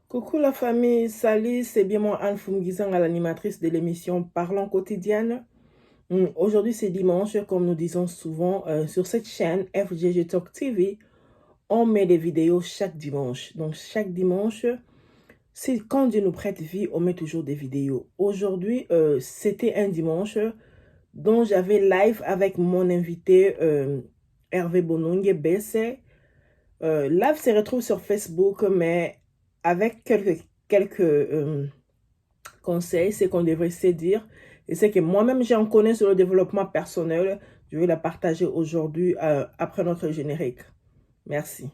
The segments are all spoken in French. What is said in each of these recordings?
Coucou la famille, salut, c'est bien moi Anne Fumgizang, l'animatrice de l'émission Parlons quotidienne. Aujourd'hui c'est dimanche, comme nous disons souvent, sur cette chaîne FGG Talk TV, on met des vidéos chaque dimanche. Donc chaque dimanche, c'est quand Dieu nous prête vie, on met toujours des vidéos. Aujourd'hui, c'était un dimanche dont j'avais live avec mon invité Hervé Bonongue Bessé. Live se retrouve sur Facebook, mais avec quelques conseils, c'est qu'on devrait se dire, et c'est que moi-même j'en connais sur le développement personnel. Je vais la partager aujourd'hui après notre générique. Merci.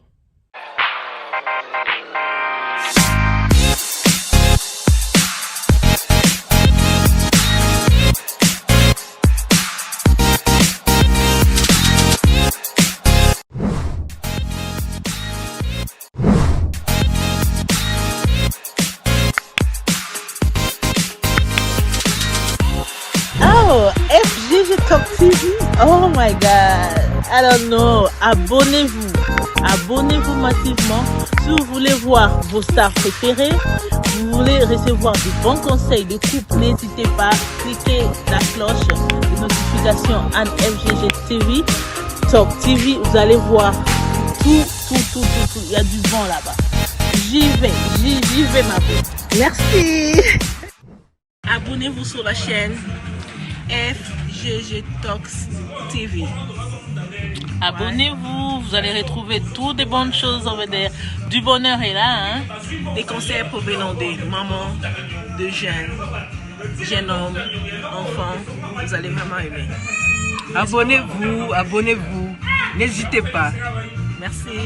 Oh, FGG Talk TV. Oh my God. Alors non, abonnez-vous. Abonnez-vous massivement. Si vous voulez voir vos stars préférées, vous voulez recevoir de bons conseils de couple, n'hésitez pas à cliquer la cloche de notification en FGG TV, Talk TV. Vous allez voir tout. Il y a du bon là-bas. J'y vais ma belle. Merci. Abonnez-vous sur la chaîne FGG Talks TV. Abonnez-vous, vous allez retrouver toutes des bonnes choses over there. Du bonheur est là, hein? Des conseils provenant des mamans, de jeunes hommes, enfants. Vous allez vraiment aimer. Abonnez-vous, n'hésitez pas. Merci.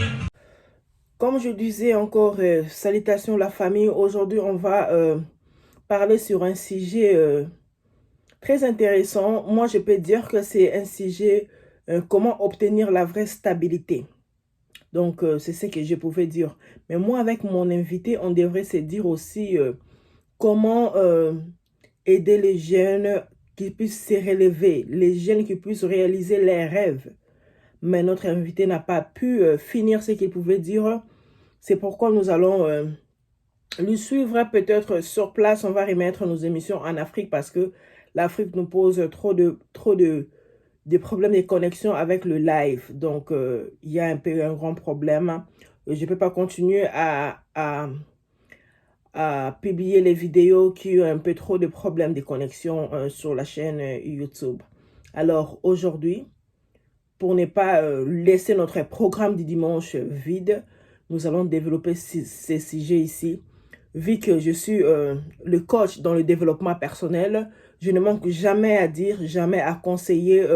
Comme je disais encore, salutations la famille. Aujourd'hui, on va parler sur un sujet très intéressant. Moi, je peux dire que c'est un sujet comment obtenir la vraie stabilité. Donc, c'est ce que je pouvais dire. Mais moi, avec mon invité, on devrait se dire aussi comment aider les jeunes qui puissent se relever, les jeunes qui puissent réaliser leurs rêves. Mais notre invité n'a pas pu finir ce qu'il pouvait dire. C'est pourquoi nous allons lui suivre peut-être sur place. On va remettre nos émissions en Afrique parce que l'Afrique nous pose trop de problèmes de connexion avec le live. Donc, il y a un grand problème. Je ne peux pas continuer à publier les vidéos qui ont un peu trop de problèmes de connexion sur la chaîne YouTube. Alors, aujourd'hui, pour ne pas laisser notre programme du dimanche vide, nous allons développer ces sujets ici. Vu que je suis le coach dans le développement personnel, je ne manque jamais à dire, jamais à conseiller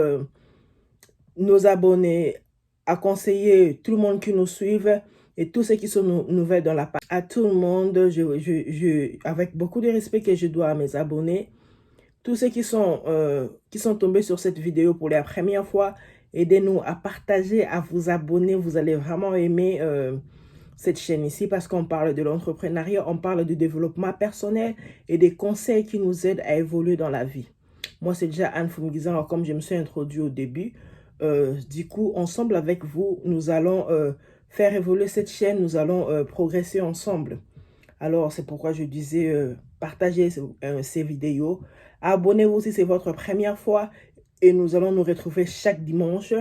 nos abonnés, à conseiller tout le monde qui nous suive et tous ceux qui sont nouvelles dans la page. À tout le monde, avec beaucoup de respect que je dois à mes abonnés, tous ceux qui sont tombés sur cette vidéo pour la première fois, aidez-nous à partager, à vous abonner. Vous allez vraiment aimer cette chaîne ici parce qu'on parle de l'entrepreneuriat, on parle du développement personnel et des conseils qui nous aident à évoluer dans la vie. Moi, c'est déjà Anne Fumgizang, comme je me suis introduit au début. Du coup, ensemble avec vous, nous allons faire évoluer cette chaîne, nous allons progresser ensemble. Alors, c'est pourquoi je disais, partagez ces vidéos. Abonnez-vous si c'est votre première fois et nous allons nous retrouver chaque dimanche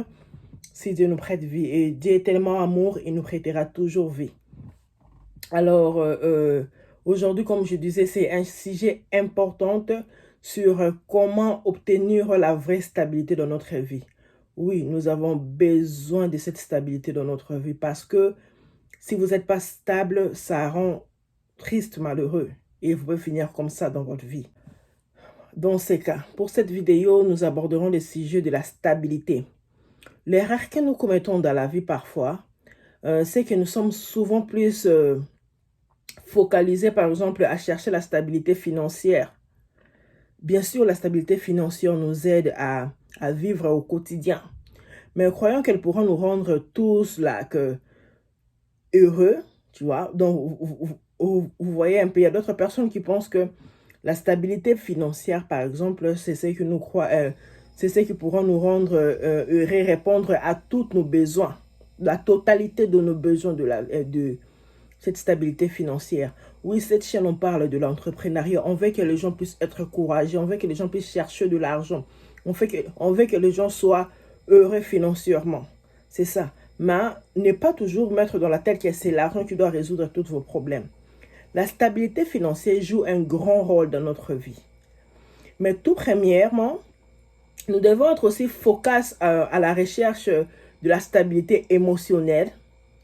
si Dieu nous prête vie. Et Dieu est tellement amour, il nous prêtera toujours vie. Alors, aujourd'hui, comme je disais, c'est un sujet important sur comment obtenir la vraie stabilité dans notre vie. Oui, nous avons besoin de cette stabilité dans notre vie parce que si vous n'êtes pas stable, ça rend triste, malheureux. Et vous pouvez finir comme ça dans votre vie. Dans ces cas, pour cette vidéo, nous aborderons le sujet de la stabilité. L'erreur que nous commettons dans la vie parfois, c'est que nous sommes souvent plus focalisés, par exemple, à chercher la stabilité financière. Bien sûr, la stabilité financière nous aide à vivre au quotidien. Mais croyons qu'elle pourra nous rendre tous là, heureux, tu vois. Donc, vous voyez un peu, il y a d'autres personnes qui pensent que la stabilité financière, par exemple, c'est ce que nous croyons, c'est ce qui pourra nous rendre heureux, répondre à tous nos besoins, la totalité de nos besoins cette stabilité financière. Oui, cette chaîne, on parle de l'entrepreneuriat. On veut que les gens puissent être courageux. On veut que les gens puissent chercher de l'argent. On veut que les gens soient heureux financièrement. C'est ça. Mais ne pas toujours mettre dans la tête que c'est l'argent qui doit résoudre tous vos problèmes. La stabilité financière joue un grand rôle dans notre vie. Mais tout premièrement, nous devons être aussi focus à la recherche de la stabilité émotionnelle.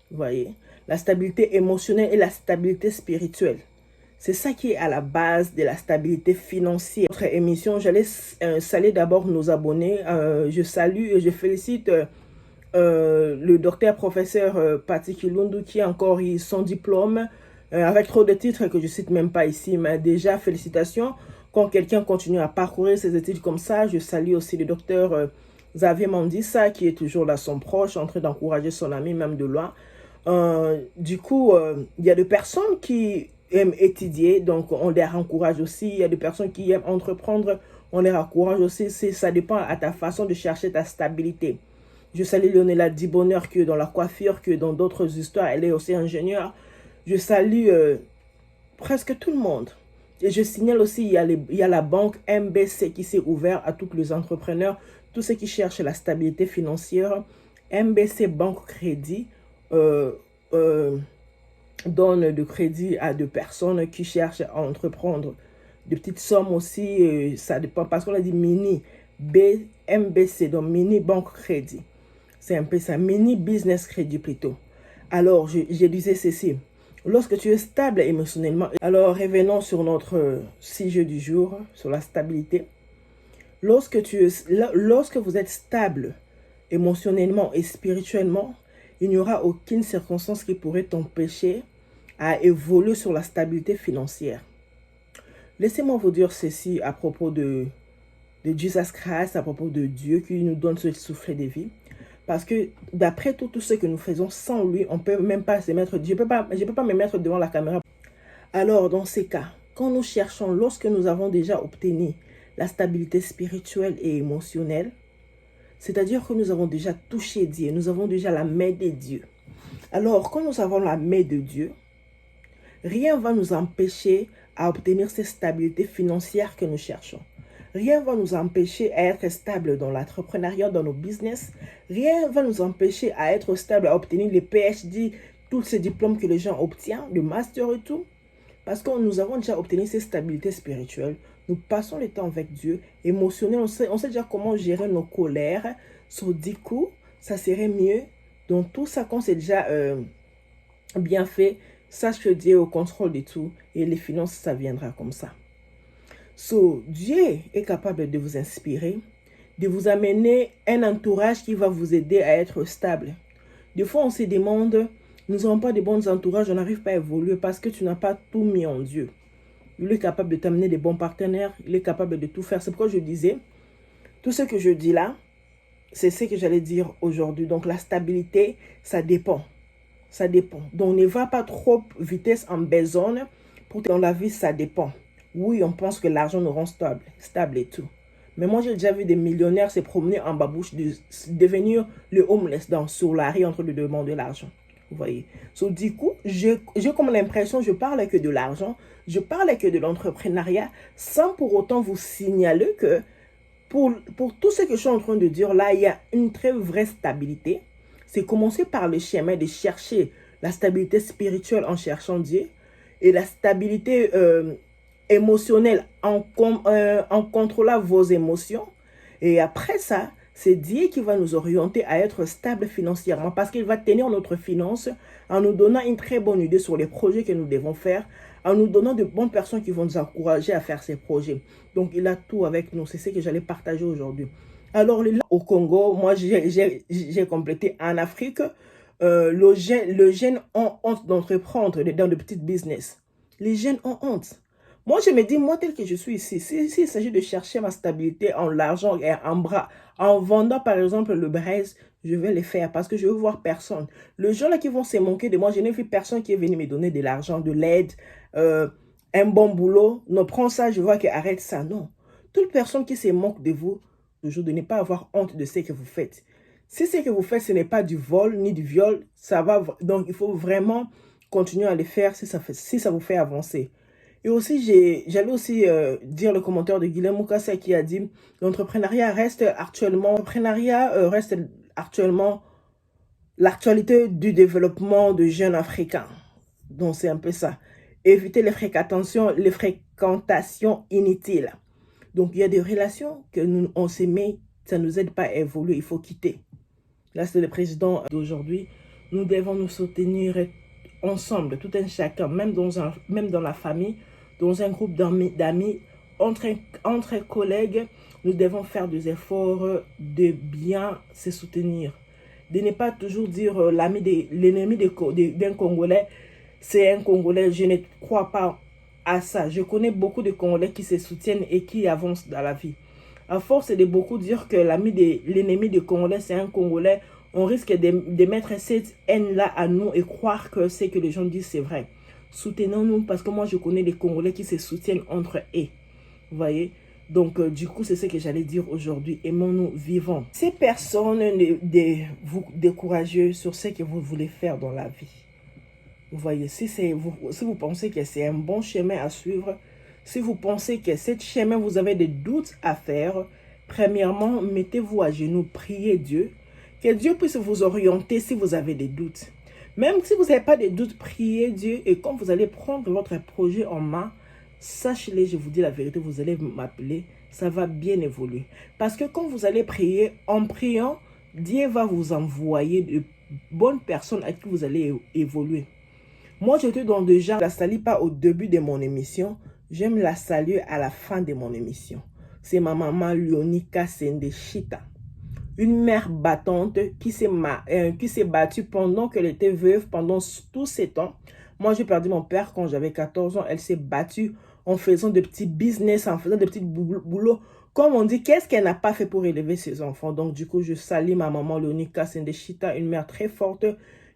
Vous voyez, la stabilité émotionnelle et la stabilité spirituelle. C'est ça qui est à la base de la stabilité financière. Notre émission, j'allais saluer d'abord nos abonnés. Je salue et je félicite le docteur professeur Patrick Kilundu qui a encore eu son diplôme avec trop de titres que je ne cite même pas ici. Mais déjà, félicitations. Quand quelqu'un continue à parcourir ses études comme ça, je salue aussi le docteur Xavier Mandissa qui est toujours là, son proche, en train d'encourager son ami, même de loin. Du coup, il y a des personnes qui aiment étudier, donc on les encourage aussi. Il y a des personnes qui aiment entreprendre, on les encourage aussi. Ça dépend à ta façon de chercher ta stabilité. Je salue Lionela Dibonheur qui est dans la coiffure, que dans d'autres histoires, elle est aussi ingénieure. Je salue presque tout le monde. Et je signale aussi, il y a la banque MBC qui s'est ouverte à tous les entrepreneurs, tous ceux qui cherchent la stabilité financière. MBC Banque Crédit donne de crédit à des personnes qui cherchent à entreprendre. De petites sommes aussi, ça dépend, parce qu'on a dit mini MBC, donc mini banque crédit. C'est un peu ça, mini business crédit plutôt. Alors, je disais ceci. Lorsque tu es stable émotionnellement, alors revenons sur notre sujet du jour, sur la stabilité. Lorsque vous êtes stable émotionnellement et spirituellement, il n'y aura aucune circonstance qui pourrait t'empêcher à évoluer sur la stabilité financière. Laissez-moi vous dire ceci à propos de Jesus Christ, à propos de Dieu qui nous donne ce souffle de vie. Parce que d'après tout ce que nous faisons sans lui, on ne peut même pas se mettre, je peux pas me mettre devant la caméra. Alors, dans ces cas, quand nous cherchons, lorsque nous avons déjà obtenu la stabilité spirituelle et émotionnelle, c'est-à-dire que nous avons déjà touché Dieu, nous avons déjà la main de Dieu. Alors, quand nous avons la main de Dieu, rien ne va nous empêcher à obtenir cette stabilité financière que nous cherchons. Rien ne va nous empêcher à être stable dans l'entrepreneuriat, dans nos business. Rien ne va nous empêcher à être stable, à obtenir les PhD, tous ces diplômes que les gens obtiennent, le master et tout. Parce que nous avons déjà obtenu cette stabilité spirituelle. Nous passons le temps avec Dieu, émotionnel. On sait déjà comment gérer nos colères. Du coup, ça serait mieux. Donc tout ça, quand c'est déjà bien fait, sache que Dieu est au contrôle de tout. Et les finances, ça viendra comme ça. Dieu est capable de vous inspirer, de vous amener un entourage qui va vous aider à être stable. Des fois, on se demande, nous n'avons pas de bons entourages, on n'arrive pas à évoluer parce que tu n'as pas tout mis en Dieu. Il est capable de t'amener des bons partenaires, il est capable de tout faire. C'est pourquoi je disais, tout ce que je dis là, c'est ce que j'allais dire aujourd'hui. Donc, la stabilité, ça dépend. Ça dépend. Donc, ne va pas trop vitesse en besogne. Pour dans la vie, ça dépend. Oui, on pense que l'argent nous rend stable et tout. Mais moi, j'ai déjà vu des millionnaires se promener en babouche, devenir le homeless sur la rue en train de demander l'argent. Vous voyez. Du coup, j'ai comme l'impression, je parle que de l'argent, je parle que de l'entrepreneuriat, sans pour autant vous signaler que pour tout ce que je suis en train de dire là, il y a une très vraie stabilité. C'est commencer par le chemin de chercher la stabilité spirituelle en cherchant Dieu et la stabilité émotionnelle en contrôlant vos émotions. Et après ça, c'est Dieu qui va nous orienter à être stable financièrement parce qu'il va tenir notre finance en nous donnant une très bonne idée sur les projets que nous devons faire, en nous donnant de bonnes personnes qui vont nous encourager à faire ces projets. Donc, il a tout avec nous. C'est ce que j'allais partager aujourd'hui. Alors, au Congo, moi, j'ai complété en Afrique. Les jeunes ont honte d'entreprendre dans de petites business. Les jeunes ont honte. Moi, je me dis, moi, tel que je suis ici, s'il s'agit de chercher ma stabilité en l'argent et en bras, en vendant, par exemple, le braise, je vais le faire parce que je veux voir personne. Les gens là qui vont se moquer de moi, je n'ai vu personne qui est venu me donner de l'argent, de l'aide, un bon boulot. Non, prends ça, je vois que arrête ça. Non. Toute personne qui se moque de vous, toujours de ne pas avoir honte de ce que vous faites. Si ce que vous faites, ce n'est pas du vol ni du viol, ça va. Donc, il faut vraiment continuez à les faire si ça vous fait avancer. Et aussi, j'allais aussi dire le commentaire de Guilherme Mukasa qui a dit l'entrepreneuriat reste actuellement l'actualité du développement de jeunes Africains. Donc, c'est un peu ça. Éviter les fréquentations inutiles. Donc, il y a des relations que on s'aimait, ça ne nous aide pas à évoluer, il faut quitter. Là, c'est le président d'aujourd'hui. Nous devons nous soutenir ensemble, tout un chacun, même dans la famille, dans un groupe d'amis, entre collègues, nous devons faire des efforts de bien se soutenir. De ne pas toujours dire l'ennemi d'un Congolais, c'est un Congolais. Je ne crois pas à ça. Je connais beaucoup de Congolais qui se soutiennent et qui avancent dans la vie. À force de beaucoup dire que l'ennemi des Congolais, c'est un Congolais, on risque de mettre cette haine-là à nous et croire que ce que les gens disent, c'est vrai. Soutenons-nous parce que moi, je connais des Congolais qui se soutiennent entre eux. Vous voyez? Donc, du coup, c'est ce que j'allais dire aujourd'hui. Aimons-nous vivants. Ces personnes vous découragent sur ce que vous voulez faire dans la vie. Vous voyez, si vous pensez que c'est un bon chemin à suivre, si vous pensez que ce chemin, vous avez des doutes à faire, premièrement, mettez-vous à genoux, priez Dieu, que Dieu puisse vous orienter si vous avez des doutes. Même si vous n'avez pas de doutes, priez Dieu et quand vous allez prendre votre projet en main, sachez-le, je vous dis la vérité, vous allez m'appeler, ça va bien évoluer. Parce que quand vous allez prier, en priant, Dieu va vous envoyer de bonnes personnes à qui vous allez évoluer. Moi, je te donne déjà, je ne la salue pas au début de mon émission, j'aime la saluer à la fin de mon émission. C'est ma maman Leonika Sendeshita, une mère battante qui s'est battue pendant qu'elle était veuve, pendant tous ces temps. Moi, j'ai perdu mon père quand j'avais 14 ans. Elle s'est battue en faisant de petits business, en faisant de petits boulots. Comme on dit, qu'est-ce qu'elle n'a pas fait pour élever ses enfants? Donc, du coup, je salue ma maman Leonika Sendeshita, une mère très forte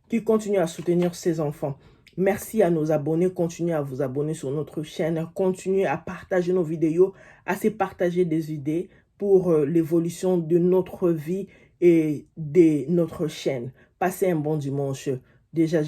qui continue à soutenir ses enfants. Merci à nos abonnés. Continuez à vous abonner sur notre chaîne. Continuez à partager nos vidéos, à se partager des idées pour l'évolution de notre vie et de notre chaîne. Passez un bon dimanche. Déjà,